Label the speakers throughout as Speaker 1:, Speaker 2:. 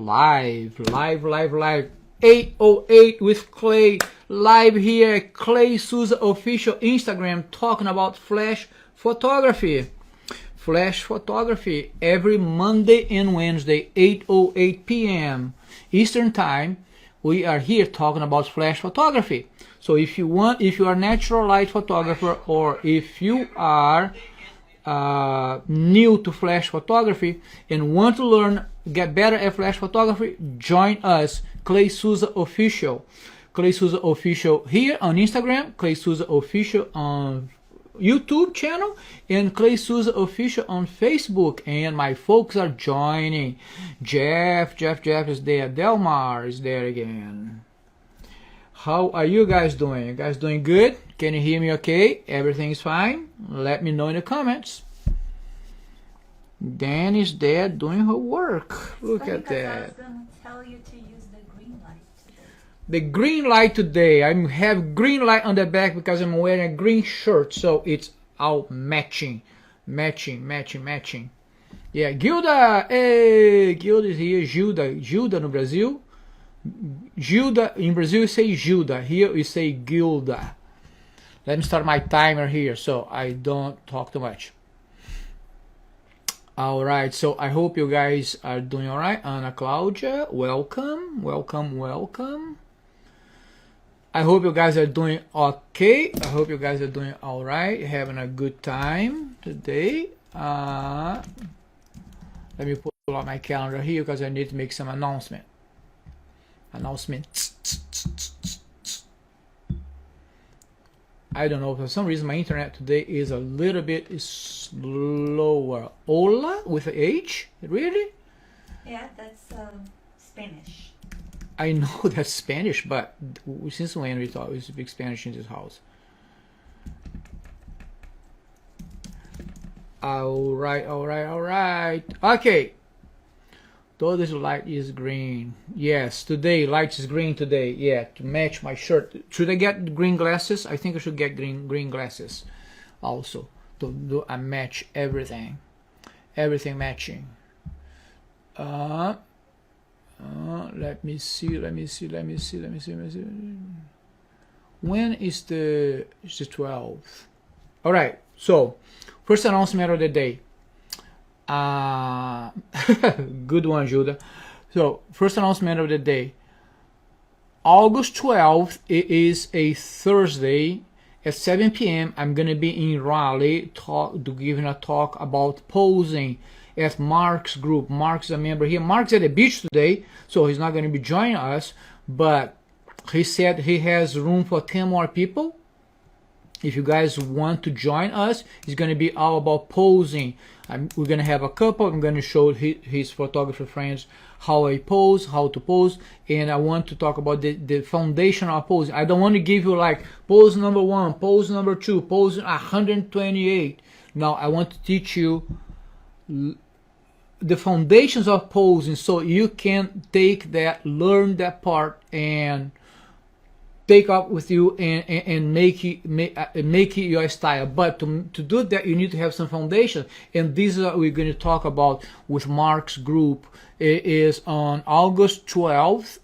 Speaker 1: live. 808 with Clay, live here at Clay Souza official Instagram, talking about flash photography. Flash photography every Monday and Wednesday, 8:08 p.m. Eastern Time. We are here talking about flash photography. So if you are a natural light photographer, or if you are new to flash photography and want to learn, get better at flash photography, join us, Clay Souza official. Clay Souza official here on Instagram, Clay Souza official on YouTube channel, and Clay Souza official on Facebook. And my folks are joining. Jeff is there. Delmar is there again. How are you guys doing? You guys doing good? Can you hear me okay? Everything's fine? Let me know in the comments. Dan is there doing her work. Look at that.
Speaker 2: I was going to tell you to use the green light today.
Speaker 1: The green light today. I have green light on the back because I'm wearing a green shirt, so it's all matching. Yeah, Gilda. Hey, Gilda is here. Gilda no Brasil. Gilda in Brazil you say Gilda. Here we say Gilda. Let me start my timer here so I don't talk too much. Alright, so I hope you guys are doing alright. Ana Claudia, welcome. I hope you guys are doing okay. I hope you guys are doing alright, having a good time today. Let me pull out my calendar here because I need to make some announcement. I don't know, for some reason my internet today is a little bit slower. Hola with a H? Really?
Speaker 2: Yeah, that's Spanish.
Speaker 1: I know that's Spanish, but since when we thought we speak Spanish in this house? Alright. Okay. Though this light is green. Yes, today light is green today. Yeah, to match my shirt. Should I get green glasses? I think I should get green glasses also to do a match everything. Everything matching. Let me see. When is the 12th? All right. So, first announcement of the day. Good one, Judah. So, first announcement of the day. August 12th, it is a Thursday at 7 p.m. I'm going to be in Raleigh giving a talk about posing at Mark's group. Mark's a member here. Mark's at the beach today, so he's not going to be joining us, but he said he has room for 10 more people. If you guys want to join us, it's going to be all about posing. We're going to have a couple. I'm going to show his photographer friends how to pose, and I want to talk about the foundation of posing. I don't want to give you like pose number 1, pose number 2, pose 128. Now I want to teach you the foundations of posing so you can take that, learn that part, and take up with you and make it your style. But to do that, you need to have some foundation, and this is what we're going to talk about with Mark's group. It is on August 12th.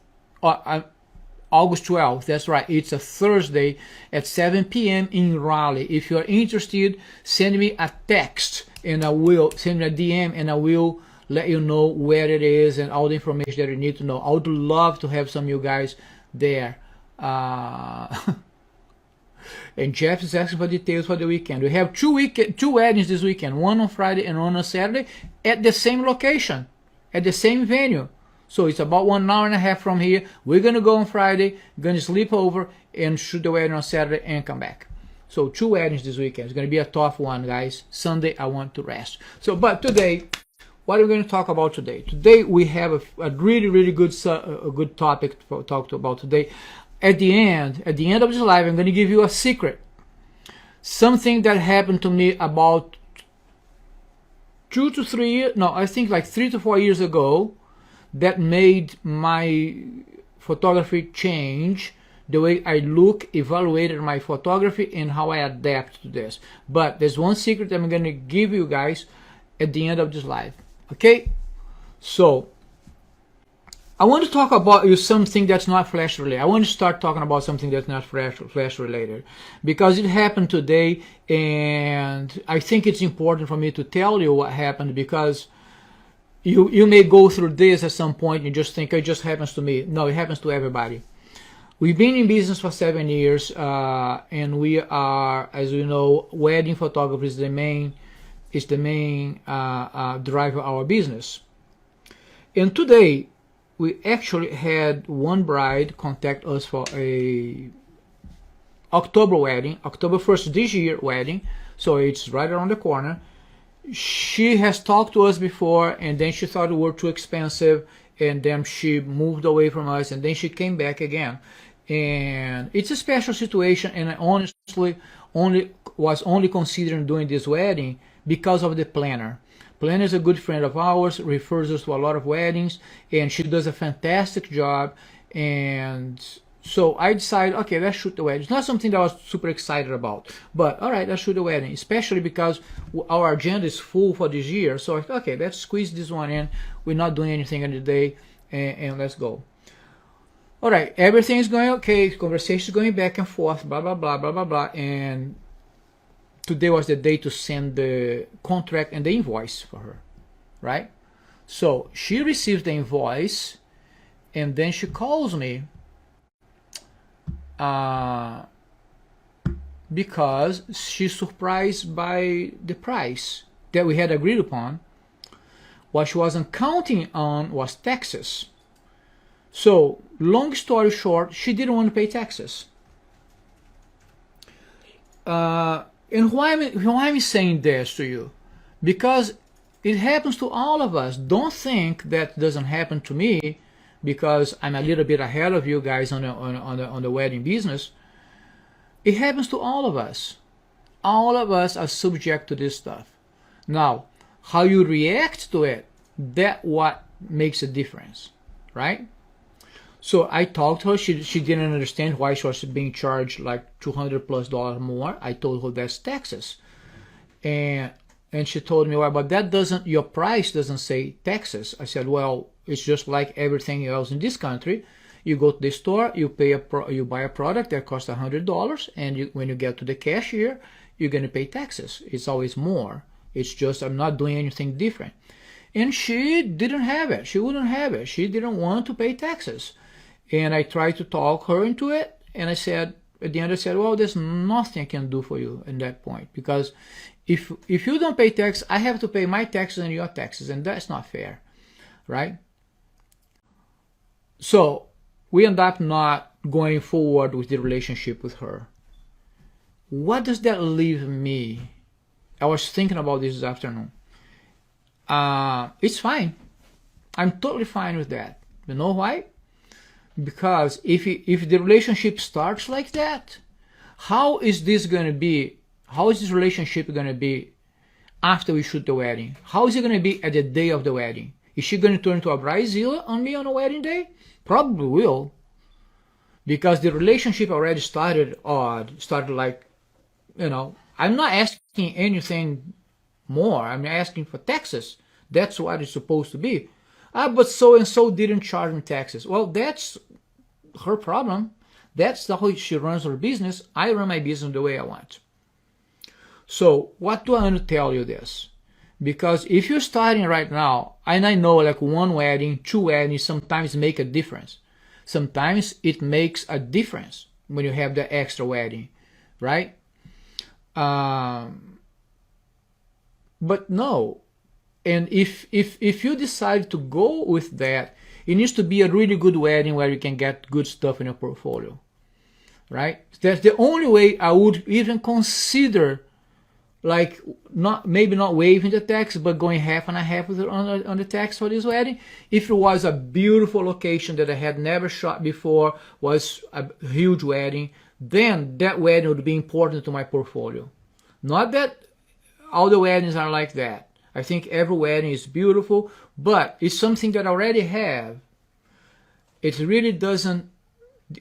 Speaker 1: August 12th, that's right. It's a Thursday at 7 p.m. in Raleigh. If you are interested, send me a text and I will send me a DM and I will let you know where it is and all the information that you need to know. I would love to have some of you guys there. And Jeff is asking for details for the weekend. We have two weddings this weekend, one on Friday and one on Saturday at the same location, at the same venue. So it's about 1 hour and a half from here. We're going to go on Friday, going to sleep over and shoot the wedding on Saturday and come back. So 2 weddings this weekend. It's going to be a tough one, guys. Sunday I want to rest. So, but today, what are we going to talk about today? Today we have a really good topic to talk about today. At the end of this live, I'm going to give you a secret. Something that happened to me about 2 to 3 years, no, I think like 3 to 4 years ago, that made my photography change, the way I look, evaluated my photography, and how I adapt to this. But there's one secret I'm going to give you guys at the end of this live. Okay? So, I want to talk about you something that's not flash related. I want to start talking about something that's not flash related because it happened today, and I think it's important for me to tell you what happened because you may go through this at some point and you just think it just happens to me. No, it happens to everybody. We've been in business for 7 years, and we are, as you know, wedding photography is the main driver of our business. And today, we actually had one bride contact us for a October wedding, October 1st this year wedding, so it's right around the corner. She has talked to us before, and then she thought we were too expensive, and then she moved away from us, and then she came back again. And it's a special situation, and I honestly was only considering doing this wedding because of the planner. Planner is a good friend of ours, refers us to a lot of weddings, and she does a fantastic job. And so I decided, okay, let's shoot the wedding. It's not something that I was super excited about, but all right, let's shoot the wedding, especially because our agenda is full for this year. So I thought, okay, let's squeeze this one in. We're not doing anything on the day, and let's go. All right, everything is going okay. Conversation is going back and forth, blah, blah, blah, blah, blah, blah. And today was the day to send the contract and the invoice for her, right? So she receives the invoice, and then she calls me because she's surprised by the price that we had agreed upon. What she wasn't counting on was taxes. So, long story short, she didn't want to pay taxes. And why am I saying this to you? Because it happens to all of us. Don't think that doesn't happen to me because I'm a little bit ahead of you guys on the wedding business. It happens to all of us. All of us are subject to this stuff. Now, how you react to it, that's what makes a difference, right? So I talked to her. She didn't understand why she was being charged like $200+ more. I told her that's taxes, and she told me, well, but that doesn't, your price doesn't say taxes. I said, well, it's just like everything else in this country. You go to the store, you buy a product that costs $100, and when you get to the cashier, you're gonna pay taxes. It's always more. It's just I'm not doing anything different. And she didn't have it. She wouldn't have it. She didn't want to pay taxes. And I tried to talk her into it, and I said, at the end I said, well, there's nothing I can do for you at that point, because if you don't pay tax, I have to pay my taxes and your taxes, and that's not fair, right? So we end up not going forward with the relationship with her. What does that leave me? I was thinking about this afternoon. It's fine. I'm totally fine with that. You know why? Because if the relationship starts like that, how is this going to be? How is this relationship going to be after we shoot the wedding? How is it going to be at the day of the wedding? Is she going to turn to a bridezilla on me on a wedding day? Probably will. Because the relationship already started odd, started like, I'm not asking anything more. I'm asking for taxes. That's what it's supposed to be. But so-and-so didn't charge me taxes. Well, that's her problem. That's how she runs her business. I run my business the way I want. So what do I want to tell you this? Because if you're starting right now, and I know like one wedding, two weddings sometimes make a difference. Sometimes it makes a difference when you have the extra wedding, right? But no. And if you decide to go with that, it needs to be a really good wedding where you can get good stuff in your portfolio, right? That's the only way I would even consider, like, maybe not waiving the tax, but going half and a half on the tax for this wedding. If it was a beautiful location that I had never shot before, was a huge wedding, then that wedding would be important to my portfolio. Not that all the weddings are like that. I think every wedding is beautiful, but it's something that I already have. It really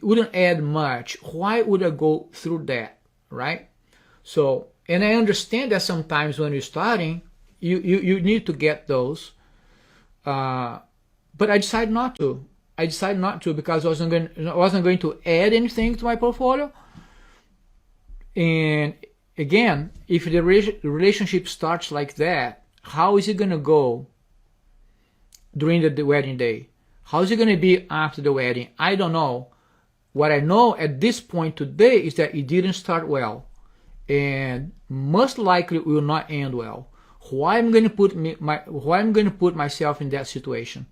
Speaker 1: wouldn't add much. Why would I go through that, right? So, and I understand that sometimes when you're starting, you need to get those. But I decided not to. I decided not to because I wasn't going to add anything to my portfolio. And again, if the relationship starts like that, how is it going to go during the wedding day? How is it going to be after the wedding? I don't know. What I know at this point today is that it didn't start well, and most likely will not end well. Why I'm going to put myself in that situation?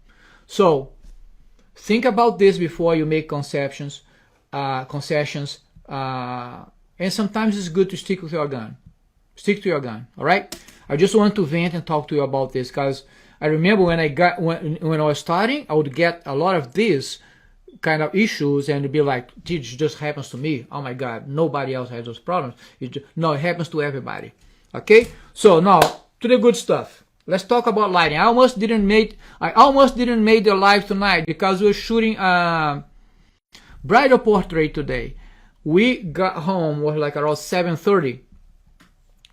Speaker 1: So think about this before you make concessions. And sometimes it's good to stick with your gun. Stick to your gun. All right. I just want to vent and talk to you about this because I remember when I was starting, I would get a lot of these kind of issues and be like, it just happens to me. Oh my God, nobody else has those problems. No, it happens to everybody. Okay. So now to the good stuff. Let's talk about lighting. I almost didn't make the live tonight because we were shooting a bridal portrait today. We got home was like around 7:30.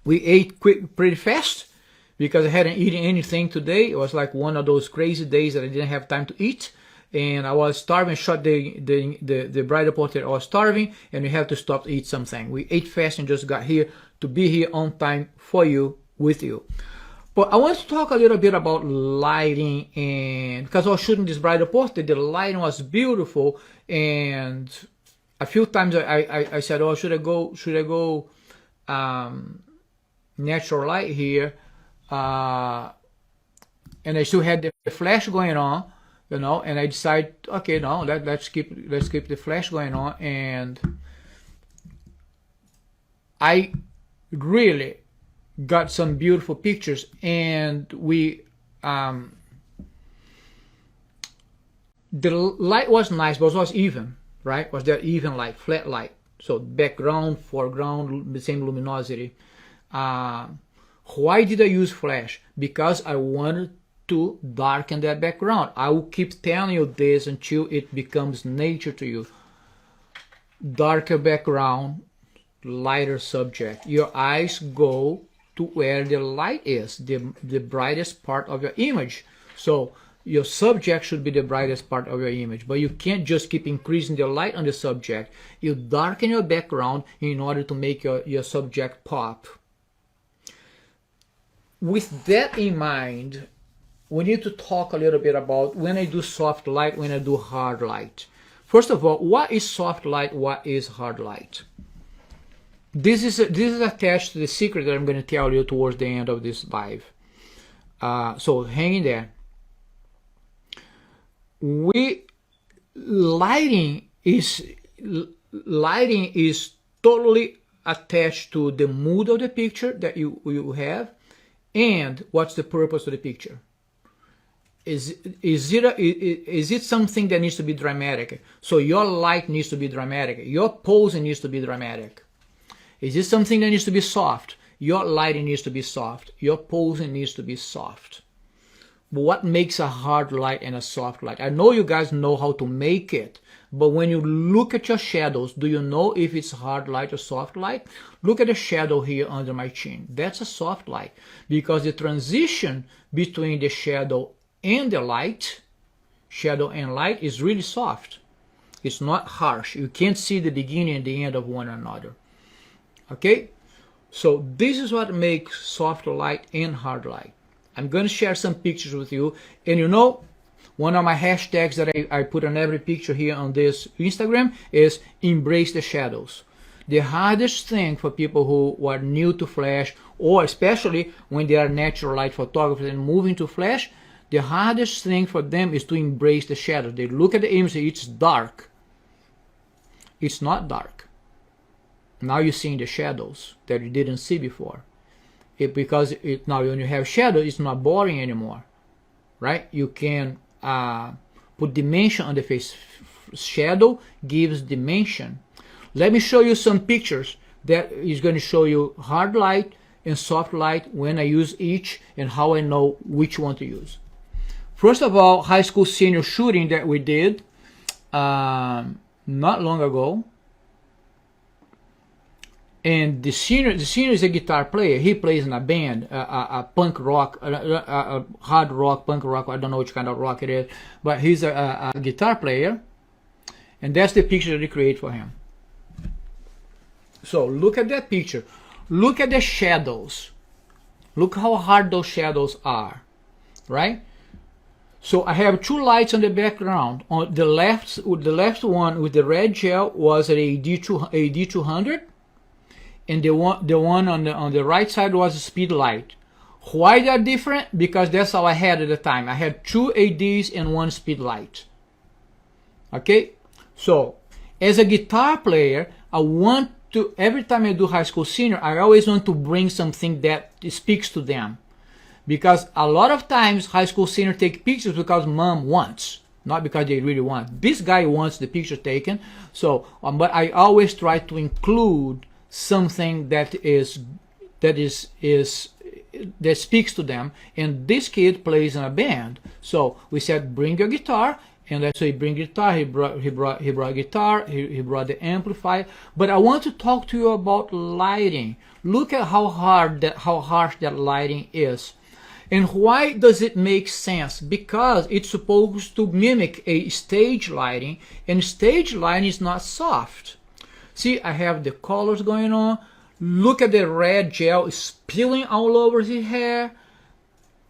Speaker 1: We ate pretty fast because I hadn't eaten anything today. It was like one of those crazy days that I didn't have time to eat, and I was starving. Shot the bridal portrait. I was starving, and we had to stop to eat something. We ate fast and just got here to be here on time for you, with you. But I want to talk a little bit about lighting, and because I was shooting this bridal portrait, the lighting was beautiful, and a few times I said, oh, should I go natural light here? And I still had the flash going on, you know, and I decided, okay, no, let's keep the flash going on, and I really got some beautiful pictures, and the light was nice, but it was even, right? Was there even light, flat light? So background, foreground, the same luminosity. Why did I use flash? Because I wanted to darken that background. I will keep telling you this until it becomes nature to you. Darker background, lighter subject. Your eyes go to where the light is, the brightest part of your image. So your subject should be the brightest part of your image, but you can't just keep increasing the light on the subject. You darken your background in order to make your subject pop. With that in mind, we need to talk a little bit about when I do soft light, when I do hard light. First of all, what is soft light? What is hard light? This is attached to the secret that I'm going to tell you towards the end of this live. So hang in there. Lighting is totally attached to the mood of the picture that you have, and what's the purpose of the picture. Is it something that needs to be dramatic? So your light needs to be dramatic. Your posing needs to be dramatic. Is it something that needs to be soft? Your lighting needs to be soft. Your posing needs to be soft. But what makes a hard light and a soft light? I know you guys know how to make it, but when you look at your shadows, do you know if it's hard light or soft light? Look at the shadow here under my chin. That's a soft light because the transition between the shadow and the light, shadow and light, is really soft. It's not harsh. You can't see the beginning and the end of one another. Okay, so this is what makes soft light and hard light. I'm going to share some pictures with you, and you know, one of my hashtags that I put on every picture here on this Instagram is embrace the shadows. The hardest thing for people who are new to flash, or especially when they are natural light photographers and moving to flash, the hardest thing for them is to embrace the shadows. They look at the image, it's dark. It's not dark. Now you're seeing the shadows that you didn't see before. Now when you have shadow, it's not boring anymore, right? You can put dimension on the face. Shadow gives dimension. Let me show you some pictures that is going to show you hard light and soft light, when I use each and how I know which one to use. First of all, high school senior shooting that we did not long ago. And the senior is a guitar player. He plays in a band, a punk rock, a hard rock, punk rock. I don't know which kind of rock it is, but he's a guitar player, and that's the picture that they create for him. So look at that picture. Look at the shadows. Look how hard those shadows are, right? So I have two lights on the background. On the left one with the red gel was an AD200. And the one on the right side was a speed light. Why they're different? Because that's all I had at the time. I had two ADs and one speed light. Okay, so as a guitar player, I want to, every time I do high school senior, I always want to bring something that speaks to them, because a lot of times high school senior take pictures because mom wants, not because they really want. This guy wants the picture taken, so but I always try to include something that speaks to them. And this kid plays in a band, so we said bring your guitar, and that's why he bring guitar. He brought guitar. He brought the amplifier. But I want to talk to you about lighting. Look at how harsh that lighting is. And why does it make sense? Because it's supposed to mimic a stage lighting, and stage lighting is not soft. See, I have the colors going on. Look at the red gel spilling all over his hair,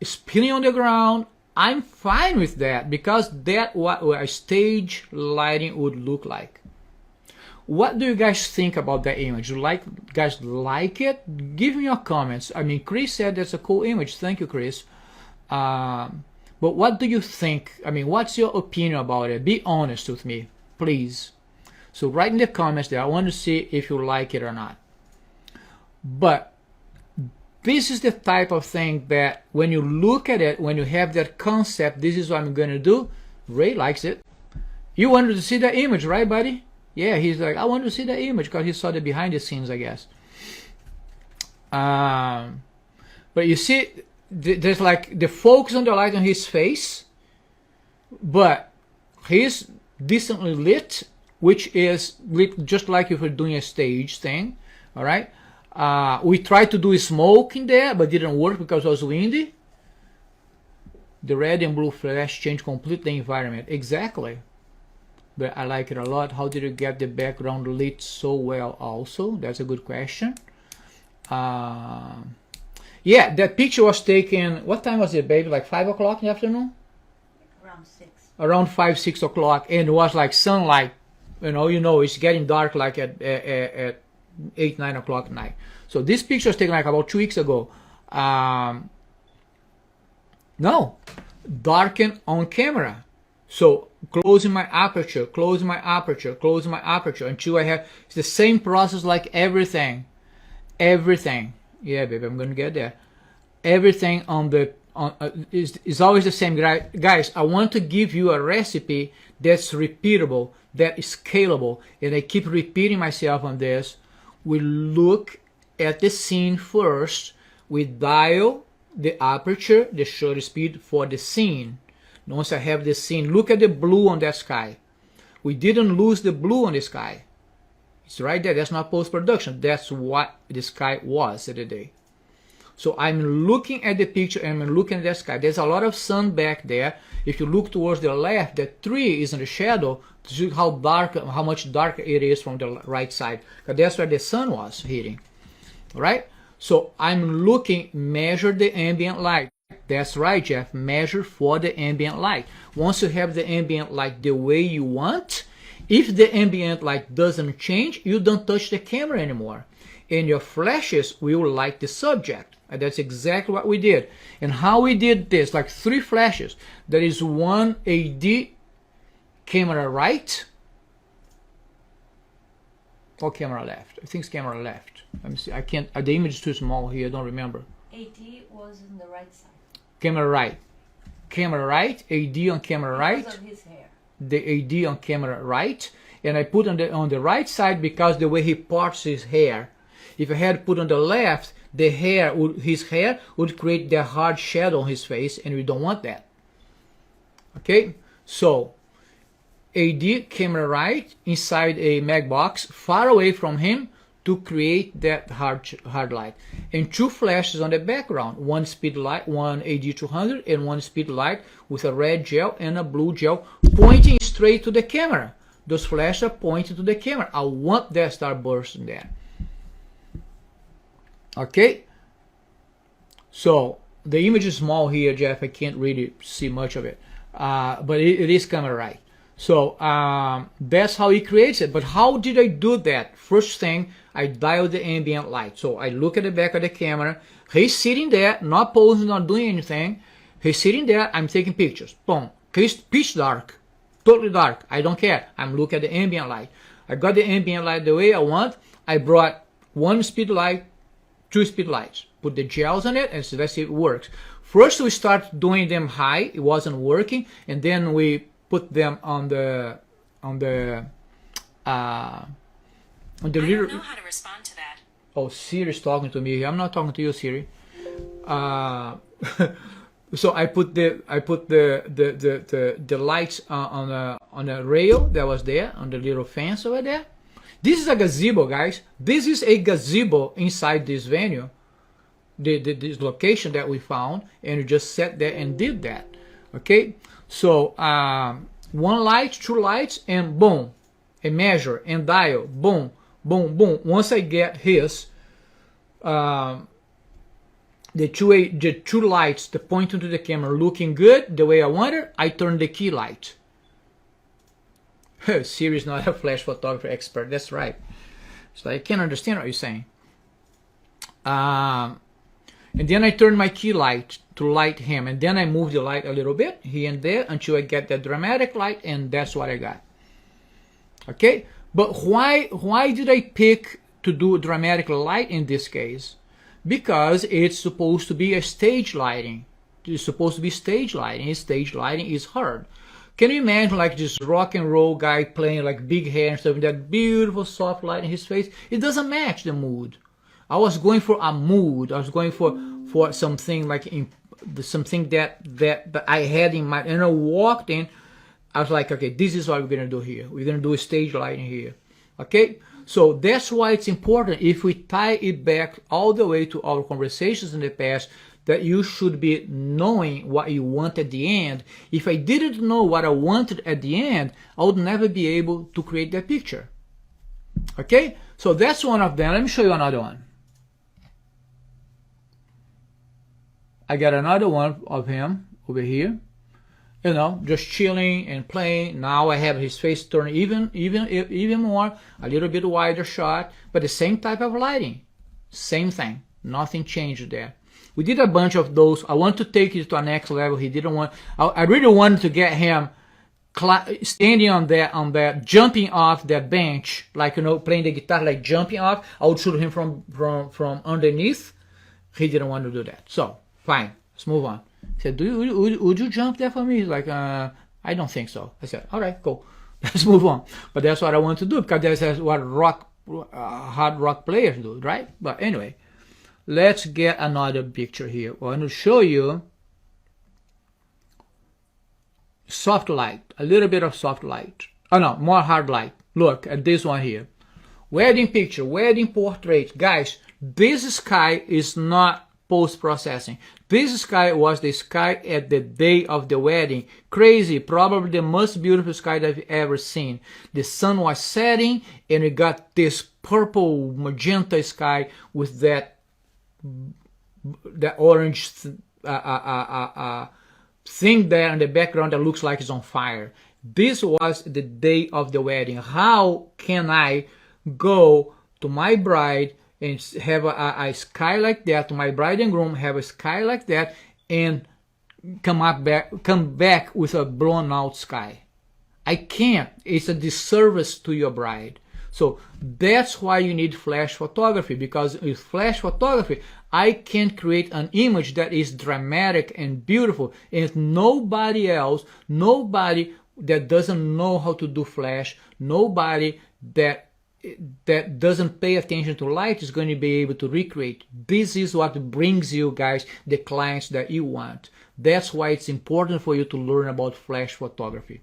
Speaker 1: spilling on the ground. I'm fine with that, because that's what a stage lighting would look like. What do you guys think about that image? You guys like it? Give me your comments. I mean, Chris said that's a cool image. Thank you, Chris. But what do you think? I mean, what's your opinion about it? Be honest with me, please. So write in the comments there. I want to see if you like it or not. But this is the type of thing that when you look at it, when you have that concept, this is what I'm going to do. Ray likes it. You wanted to see that image, right, buddy? Yeah, he's like, I want to see that image, because he saw the behind the scenes, I guess. But you see, there's like the focus on the light on his face, but he's decently lit, which is lit just like if we're doing a stage thing. All right. We tried to do smoke in there, but didn't work because it was windy. The red and blue flash changed completely the environment. Exactly. But I like it a lot. How did you get the background lit so well also? That's a good question. Yeah, that picture was taken, what time was it, baby? Like 5 o'clock in the afternoon?
Speaker 2: Around 6.
Speaker 1: Around 5, 6 o'clock. And it was like sunlight. You know, it's getting dark like at 8, 9 o'clock at night. So this picture was taken like about 2 weeks ago. No, darken on camera. So closing my aperture, closing my aperture, closing my aperture until I have, it's the same process like everything. Everything. Yeah, baby, I'm gonna get there. Everything is always the same, guys. I want to give you a recipe that's repeatable, that is scalable, and I keep repeating myself on this. We look at the scene first. We dial the aperture, the shutter speed for the scene. Once I have the scene, look at the blue on that sky. We didn't lose the blue on the sky. It's right there. That's not post-production. That's what the sky was at the day. So I'm looking at the picture and I'm looking at the sky. There's a lot of sun back there. If you look towards the left, the tree is in the shadow to see how much darker it is from the right side. Because that's where the sun was hitting. All right? So I'm looking, measure the ambient light. That's right, Jeff. Measure for the ambient light. Once you have the ambient light the way you want, if the ambient light doesn't change, you don't touch the camera anymore. And your flashes will light the subject. And that's exactly what we did. And how we did this, like 3 flashes. There is one AD camera right or camera left. I think it's camera left. Let me see. I can't, the image is too small here. I don't remember.
Speaker 2: AD was on the right side.
Speaker 1: Camera right. Camera right. AD on camera right.
Speaker 2: Because of his hair.
Speaker 1: The AD on camera right. And I put on the right side because the way he parts his hair. If I had put on the left, his hair would create the hard shadow on his face, and we don't want that. Okay, so AD camera right inside a mag box, far away from him, to create that hard light. And two flashes on the background, one speed light, one AD200, and one speed light with a red gel and a blue gel pointing straight to the camera. Those flashes are pointing to the camera. I want that starburst in there. Okay? So the image is small here, Jeff. I can't really see much of it. But it is camera right. So that's how he creates it. But how did I do that? First thing, I dialed the ambient light. So I look at the back of the camera. He's sitting there, not posing, not doing anything. He's sitting there. I'm taking pictures. Boom. It's pitch dark. Totally dark. I don't care. I'm looking at the ambient light. I got the ambient light the way I want. I brought one speed light, two speed lights. Put the gels on it and so let's see if it works. First we start doing them high. It wasn't working. And then we put them on the little.
Speaker 3: I don't know how to respond to that.
Speaker 1: Oh, Siri's talking to me. I'm not talking to you, Siri. So I put the lights on a rail that was there on the little fence over there. This is a gazebo, guys. This is a gazebo inside this venue, this location that we found, and we just sat there and did that. Okay, so one light, two lights, and boom, a measure and dial, boom, boom, boom. Once I get his, the two lights, the pointing to the camera, looking good the way I wanted, I turn the key light. Siri is not a flash photography expert. That's right. So I can't understand what you're saying. And then I turn my key light to light him, and then I move the light a little bit here and there until I get that dramatic light, and that's what I got. Okay, but why did I pick to do dramatic light in this case? Because it's supposed to be a stage lighting. It's supposed to be stage lighting. And stage lighting is hard. Can you imagine like this rock and roll guy playing like big hair and stuff, and that beautiful soft light in his face? It doesn't match the mood. I was going for a mood. I was going for something like something that I had in mind. And I walked in. I was like, okay, this is what we're gonna do here. We're gonna do a stage lighting here. Okay. So that's why it's important, if we tie it back all the way to our conversations in the past, that you should be knowing what you want at the end. If I didn't know what I wanted at the end, I would never be able to create that picture. Okay? So that's one of them. Let me show you another one. I got another one of him over here. You know, just chilling and playing. Now I have his face turned even more, a little bit wider shot, but the same type of lighting. Same thing. Nothing changed there. We did a bunch of those. I want to take it to a next level. He didn't want. I really wanted to get him standing on that, jumping off that bench, like, you know, playing the guitar, like jumping off. I would shoot him from underneath. He didn't want to do that. So fine, let's move on. He said, would you jump there for me? He's like, I don't think so. I said, all right, cool. Let's move on. But that's what I want to do, because that's what hard rock players do, right? But anyway, let's get another picture here. I want to show you soft light, a little bit of soft light. Oh no, more hard light. Look at this one here. Wedding picture, wedding portrait. Guys, this sky is not post-processing. This sky was the sky at the day of the wedding. Crazy, probably the most beautiful sky that I've ever seen. The sun was setting and we got this purple magenta sky with that orange thing there in the background that looks like it's on fire. This was the day of the wedding. How can I go to my bride and have a sky like that, to my bride and groom, have a sky like that, and come back with a blown out sky? I can't. It's a disservice to your bride. So that's why you need flash photography, because with flash photography, I can create an image that is dramatic and beautiful, and nobody else, nobody that doesn't know how to do flash, nobody that doesn't pay attention to light is going to be able to recreate. This is what brings you guys the clients that you want. That's why it's important for you to learn about flash photography.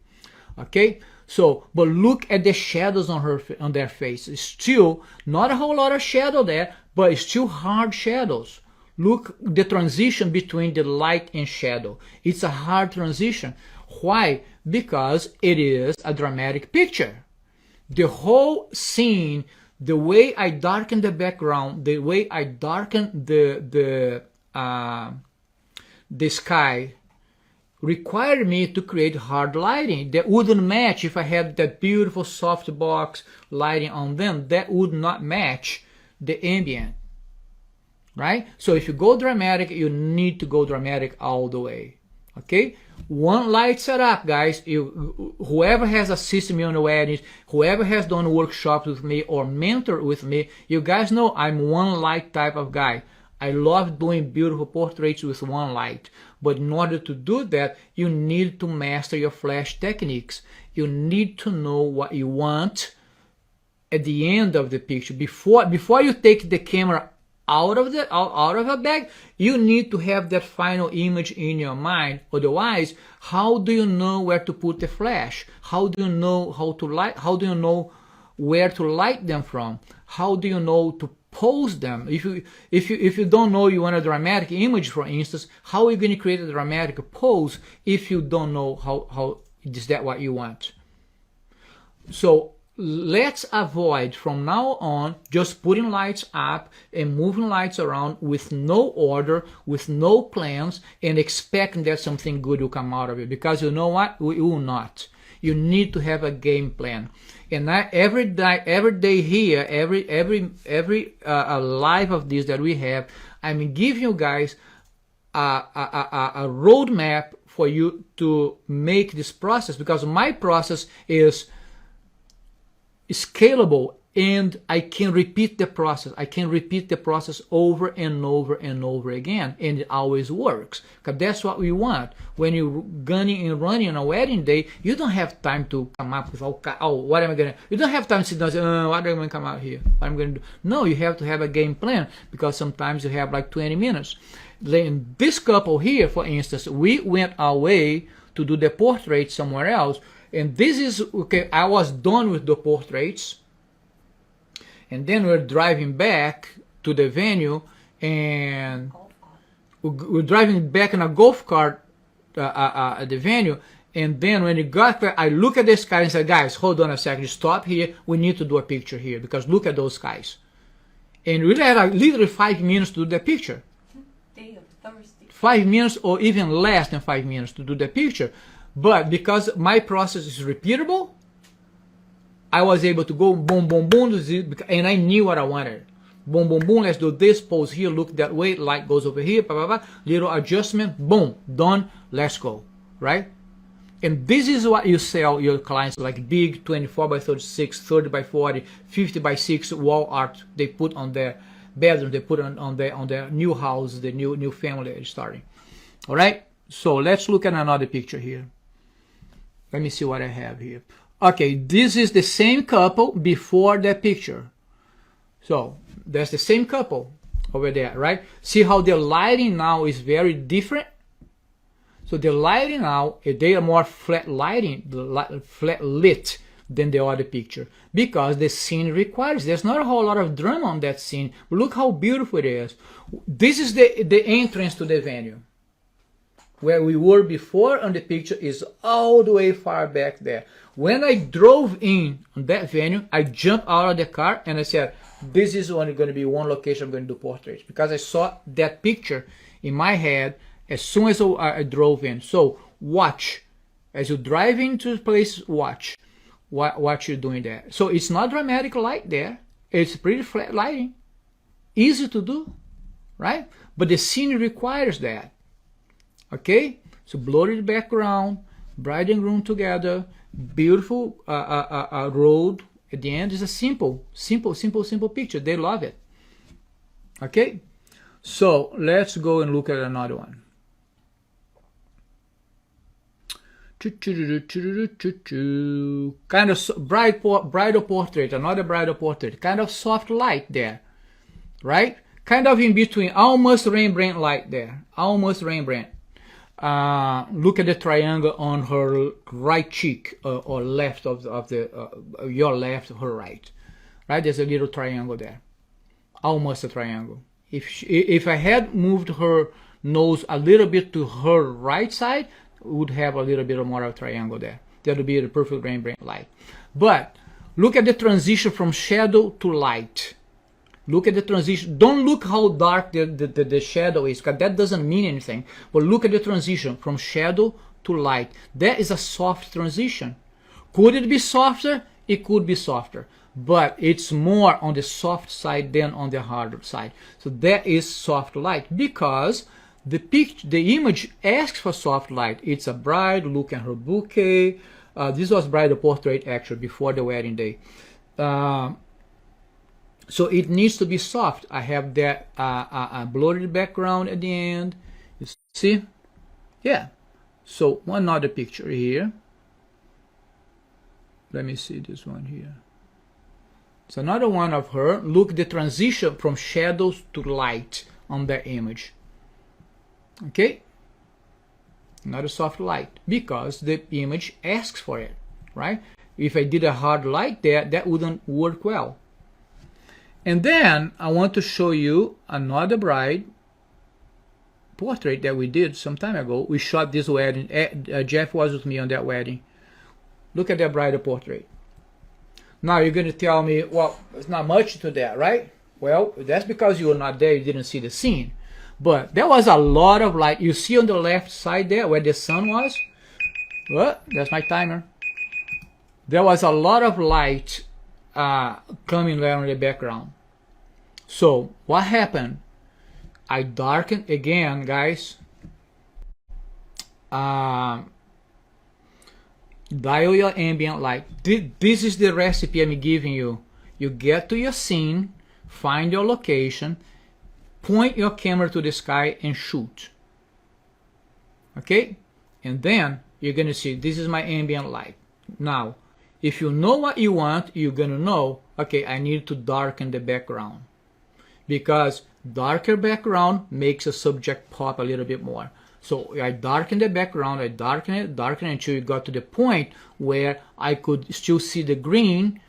Speaker 1: Okay, So, but look at the shadows on their face. It's still not a whole lot of shadow there, but it's still hard shadows. Look the transition between the light and shadow. It's a hard transition. Why? Because it is a dramatic picture. The whole scene, the way I darken the background, the way I darken the sky, required me to create hard lighting that wouldn't match if I had that beautiful softbox lighting on them. That would not match the ambient, right? So if you go dramatic, you need to go dramatic all the way. Okay, one light setup, guys. Whoever has assisted me on the weddings, whoever has done workshops with me or mentored with me, you guys know I'm one light type of guy. I love doing beautiful portraits with one light. But in order to do that, you need to master your flash techniques. You need to know what you want at the end of the picture. Before you take the camera out of a bag, you need to have that final image in your mind. Otherwise, how do you know where to put the flash? How do you know how to light? How do you know where to light them from? How do you know to pose them? If you don't know you want a dramatic image, for instance, how are you going to create a dramatic pose if you don't know how is that what you want? So let's avoid from now on just putting lights up and moving lights around with no order, with no plans, and expecting that something good will come out of it, because you know what, we will not. You need to have a game plan. And every day here, every live of this that we have, I'm giving you guys a roadmap for you to make this process, because my process is scalable and I can repeat the process. I can repeat the process over and over and over again, and it always works. Because that's what we want. When you're gunning and running on a wedding day, you don't have time to come up with, what am I gonna? You don't have time to sit down and say, what am I gonna come out here? What am I gonna do? No, you have to have a game plan, because sometimes you have like 20 minutes. Then this couple here, for instance, we went away to do the portrait somewhere else, and this is okay. I was done with the portraits. And then we're driving back to the venue, and we're driving back in a golf cart at the venue. And then when we got there, I look at the sky and said, guys, hold on a second, stop here. We need to do a picture here, because look at those skies. And we had literally 5 minutes to do the picture.
Speaker 2: Day of Thursday.
Speaker 1: 5 minutes or even less than 5 minutes to do the picture. But because my process is repeatable, I was able to go boom, boom, boom, and I knew what I wanted. Boom, boom, boom, let's do this, pose here, look that way, light goes over here, blah, blah, blah, little adjustment, boom, done, let's go, right? And this is what you sell your clients, like big 24 by 36, 30 by 40, 50 by 6 wall art they put on their bedroom, they put on their new house, the new family they're starting. All right, so let's look at another picture here. Let me see what I have here. Okay, this is the same couple before that picture. So that's the same couple over there, right? See how the lighting now is very different? So the lighting now, they are more flat lighting, flat lit than the other picture, because the scene requires, there's not a whole lot of drama on that scene. Look how beautiful it is. This is the entrance to the venue. Where we were before on the picture is all the way far back there. When I drove in on that venue, I jumped out of the car and I said, this is only going to be one location I'm going to do portraits, because I saw that picture in my head as soon as I drove in. So watch. As you drive into the place, watch what you're doing there. So it's not dramatic light there. It's pretty flat lighting. Easy to do, right? But the scene requires that. Okay, so blurry background, bride and groom together, beautiful road. At the end is a simple picture. They love it. Okay, so let's go and look at another one. Kind of bridal portrait, another bridal portrait. Kind of soft light there, right? Kind of in between, almost Rembrandt light there, almost Rembrandt. look at the triangle on her right cheek or left of your left, her right. Right? There's a little triangle there, almost a triangle. If I had moved her nose a little bit to her right side, would have a little bit more of a triangle there. That would be the perfect brain light. But look at the transition from shadow to light. Look at the transition. Don't look how dark the shadow is, because that doesn't mean anything. But look at the transition from shadow to light. That is a soft transition. Could it be softer? It could be softer. But it's more on the soft side than on the harder side. So that is soft light, because the image asks for soft light. It's a bride, look at her bouquet. This was bridal portrait actually before the wedding day. So it needs to be soft. I have that blurred background at the end. You see? Yeah. So one other picture here. Let me see this one here. It's another one of her. Look, the transition from shadows to light on that image. Okay? Not a soft light, because the image asks for it, right? If I did a hard light there, that wouldn't work well. And then I want to show you another bride portrait that we did some time ago. We shot this wedding. Jeff was with me on that wedding. Look at that bridal portrait. Now you're going to tell me, well, there's not much to that, right? Well, that's because you were not there, you didn't see the scene. But there was a lot of light. You see on the left side there where the sun was? Well, that's my timer. There was a lot of light coming there on the background. So what happened? I darkened again, guys. Dial your ambient light. This is the recipe I'm giving you. You get to your scene, find your location, point your camera to the sky and shoot. Okay? And then you're gonna see this is my ambient light. Now, if you know what you want, you're gonna know, okay, I need to darken the background, because darker background makes a subject pop a little bit more. So I darken the background, I darken it until it got to the point where I could still see the green,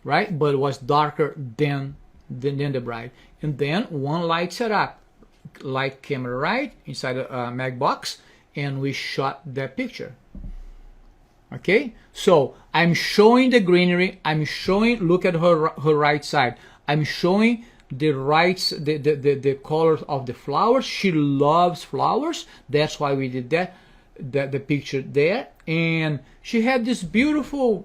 Speaker 1: right? But it was darker than the bride. And then one light setup, light camera right inside a mag box, and we shot that picture. Okay, so I'm showing the greenery. I'm showing. Look at her right side. I'm showing the colors of the flowers. She loves flowers. That's why we did the picture there. And she had this beautiful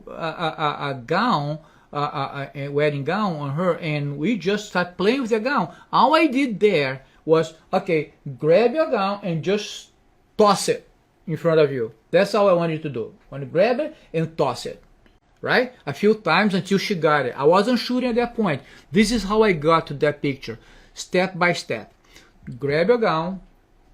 Speaker 1: gown, a wedding gown on her, and we just started playing with the gown. All I did there was, okay, grab your gown and just toss it in front of you. That's all I want you to do. I want to grab it and toss it. Right? A few times until she got it. I wasn't shooting at that point. This is how I got to that picture, step by step. Grab your gown,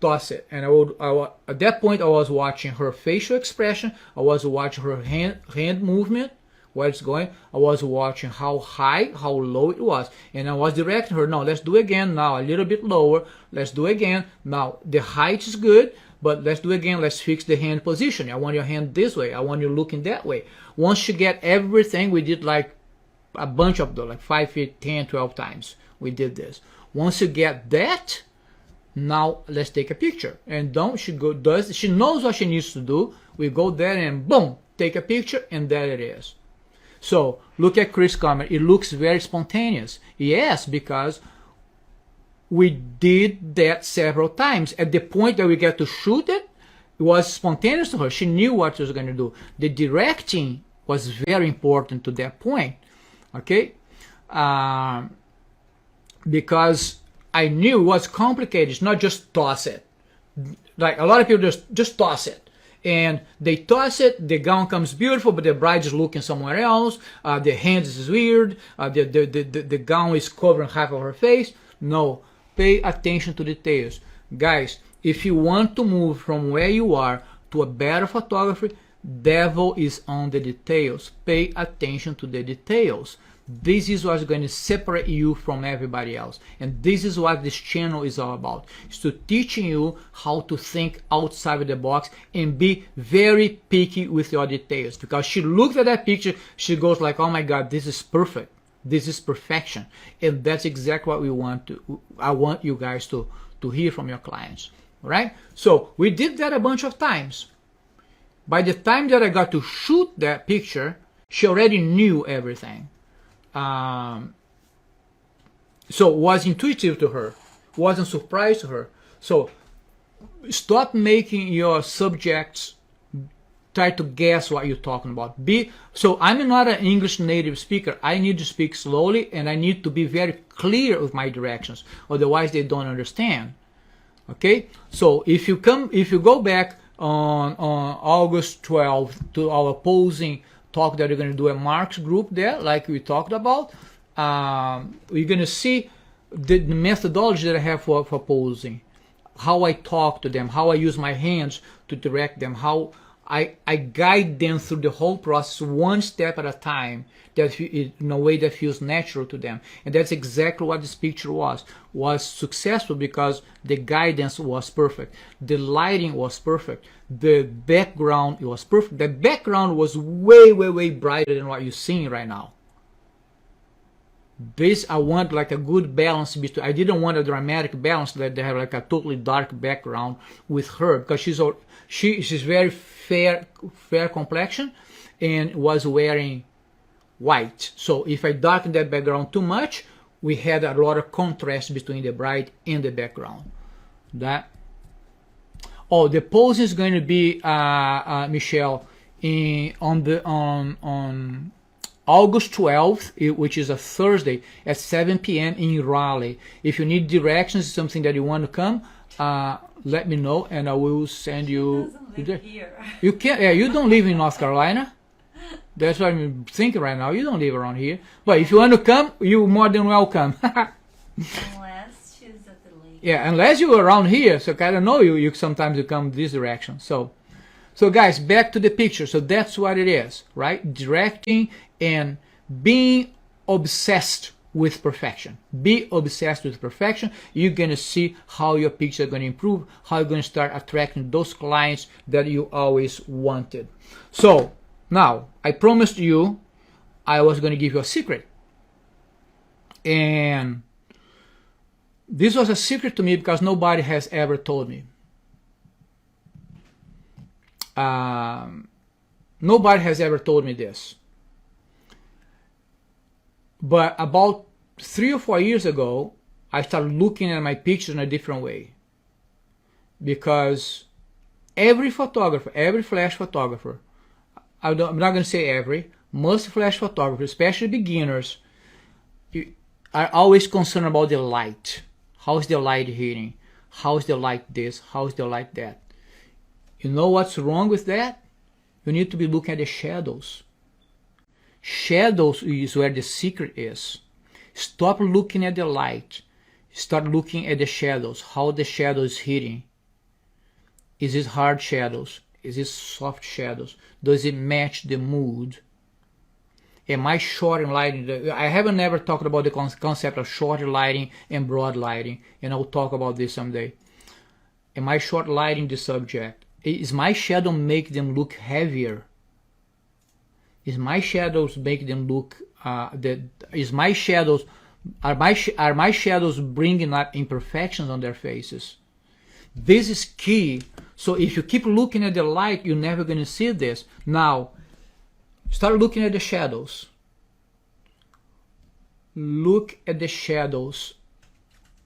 Speaker 1: toss it. And at that point, I was watching her facial expression. I was watching her hand movement, where it's going. I was watching how high, how low it was. And I was directing her, no, let's do again now, a little bit lower. Let's do again. Now, the height is good, but let's do again. Let's fix the hand position. I want your hand this way. I want you looking that way. Once you get everything, we did like a bunch of them, like 5 feet, 10, 12 times. We did this. Once you get that, now let's take a picture. And she knows what she needs to do. We go there and boom, take a picture, and there it is. So look at Chris' comment. It looks very spontaneous. Yes, because we did that several times. At the point that we get to shoot it, it was spontaneous to her. She knew what she was going to do. The directing was very important to that point, okay? Because I knew it was complicated. It's not just toss it. Like a lot of people just toss it. And they toss it, the gown comes beautiful, but the bride is looking somewhere else. The hands is weird. The gown is covering half of her face. No, pay attention to details. Guys, if you want to move from where you are to a better photography, devil is on the details. Pay attention to the details. This is what's going to separate you from everybody else. And this is what this channel is all about. It's to teaching you how to think outside of the box and be very picky with your details. Because she looked at that picture, she goes like, oh my God, this is perfect. This is perfection. And that's exactly what we want to, I want you guys to hear from your clients. Right? So we did that a bunch of times. By the time that I got to shoot that picture, she already knew everything. So it was intuitive to her, wasn't surprised to her. So stop making your subjects try to guess what you're talking about. So I'm not an English native speaker. I need to speak slowly and I need to be very clear with my directions. Otherwise they don't understand. Okay? So if you go back on August 12th to our posing talk that we're going to do a Marks group there, like we talked about, you're going to see the methodology that I have for posing, how I talk to them, how I use my hands to direct them, how I guide them through the whole process one step at a time, that in a way that feels natural to them. And that's exactly what this picture was successful because the guidance was perfect, the lighting was perfect, the background was perfect. The background was way brighter than what you're seeing right now. This, I want like a good balance between, I didn't want a dramatic balance that they have like a totally dark background with her, because she's very fair complexion and was wearing white. So if I darkened that background too much, we had a lot of contrast between the bride and the background. The pose is going to be Michelle on August 12th, which is a Thursday at 7 p.m. in Raleigh. If you need directions, something that you want to come, let me know and I will send you.
Speaker 2: She doesn't live here.
Speaker 1: You can't. Yeah, you don't live in North Carolina. That's what I'm thinking right now. You don't live around here. But if you want to come, you're more than welcome.
Speaker 2: Unless she's at the lake.
Speaker 1: Yeah, unless you're around here. So I don't know you sometimes you come this direction. So guys, back to the picture. So that's what it is, right? Directing and being obsessed with perfection. Be obsessed with perfection. You're going to see how your picture is going to improve, how you're going to start attracting those clients that you always wanted. So now, I promised you I was going to give you a secret. And this was a secret to me because nobody has ever told me. Nobody has ever told me this. But about 3 or 4 years ago, I started looking at my pictures in a different way. Because every photographer, every flash photographer, I'm not going to say every, most flash photographers, especially beginners, are always concerned about the light. How's the light hitting? How's the light this? How's the light that? You know what's wrong with that? You need to be looking at the shadows. Shadows is where the secret is. Stop looking at the light. Start looking at the shadows. How the shadow is hitting. Is it hard shadows? Is it soft shadows? Does it match the mood? Am I short in lighting? I haven't ever talked about the concept of short lighting and broad lighting, and I'll talk about this someday. Am I short lighting the subject? Is my shadow make them look heavier? Is my shadows make them look? Are my shadows bringing up imperfections on their faces? This is key. So if you keep looking at the light, you're never going to see this. Now, start looking at the shadows. Look at the shadows.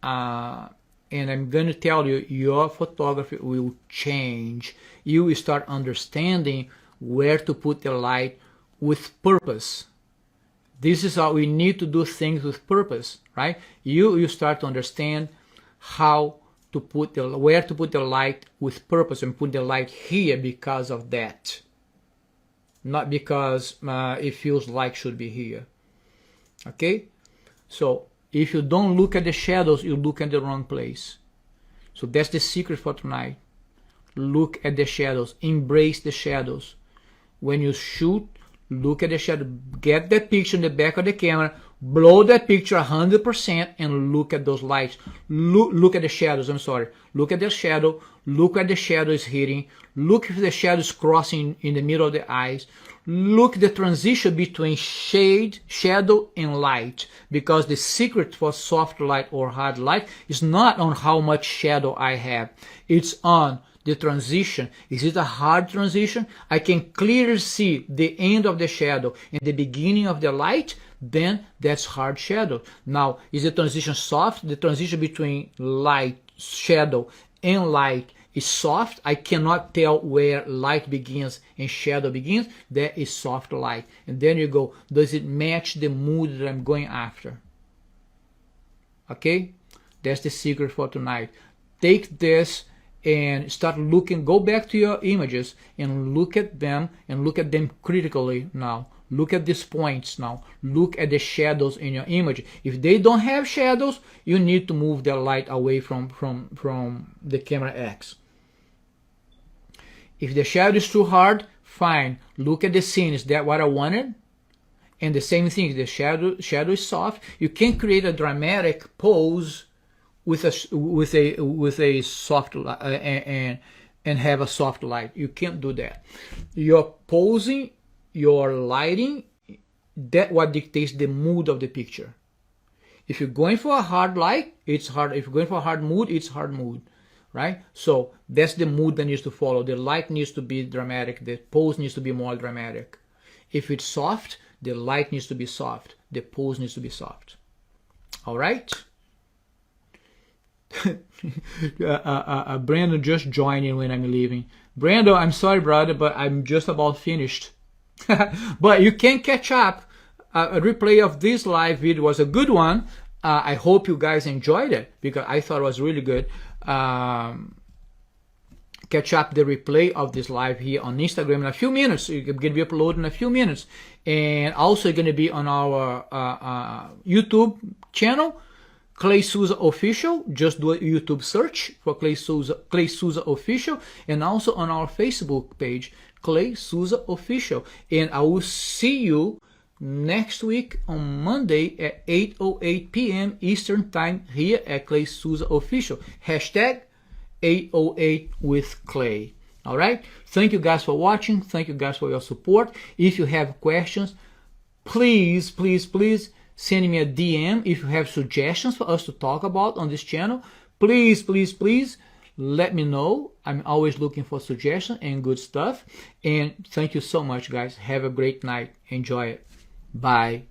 Speaker 1: And I'm going to tell you, your photography will change. You will start understanding where to put the light with purpose. This is how we need to do things with purpose, right? You start to understand how to put where to put the light with purpose, and put the light here because of that, not because it feels like should be here. Okay, so if you don't look at the shadows, you look at the wrong place. So that's the secret for tonight. Look at the shadows, embrace the shadows. When you shoot, Look at the shadow. Get that picture in the back of the camera. Blow that picture 100% and look at those lights. Look at the shadows. I'm sorry. Look at the shadow. Look at the shadow is hitting. Look if the shadow is crossing in the middle of the eyes. Look the transition between shade, shadow, and light. Because the secret for soft light or hard light is not on how much shadow I have. It's on the transition. Is it a hard transition? I can clearly see the end of the shadow and the beginning of the light. Then that's hard shadow. Now, is the transition soft? The transition between light, shadow, and light is soft. I cannot tell where light begins and shadow begins. That is soft light. And then you go, does it match the mood that I'm going after? Okay? That's the secret for tonight. Take this and start looking, go back to your images and look at them critically now. Look at these points now. Look at the shadows in your image. If they don't have shadows, you need to move the light away from the camera X. If the shadow is too hard, fine. Look at the scene. Is that what I wanted? And the same thing, the shadow is soft. You can create a dramatic pose with a soft and have a soft light. You can't do that. You're posing, your lighting, that what dictates the mood of the picture. If you're going for a hard light, it's hard. If you're going for a hard mood, it's hard mood, right? So that's the mood that needs to follow. The light needs to be dramatic. The pose needs to be more dramatic. If it's soft, the light needs to be soft. The pose needs to be soft. All right? Brandon just joined in when I'm leaving. Brandon, I'm sorry, brother, but I'm just about finished. But you can catch up. A replay of this live video was a good one. I hope you guys enjoyed it because I thought it was really good. Catch up the replay of this live here on Instagram in a few minutes. It's going to be uploaded in a few minutes. And also going to be on our YouTube channel, Clay Souza Official. Just do a YouTube search for Clay Souza Official. And also on our Facebook page, Clay Souza Official. And I will see you next week on Monday at 8:08 p.m. Eastern Time here at Clay Souza Official. Hashtag 808 with Clay. All right. Thank you guys for watching. Thank you guys for your support. If you have questions, please send me a DM. If you have suggestions for us to talk about on this channel, please let me know. I'm always looking for suggestions and good stuff. And thank you so much, guys. Have a great night. Enjoy it. Bye.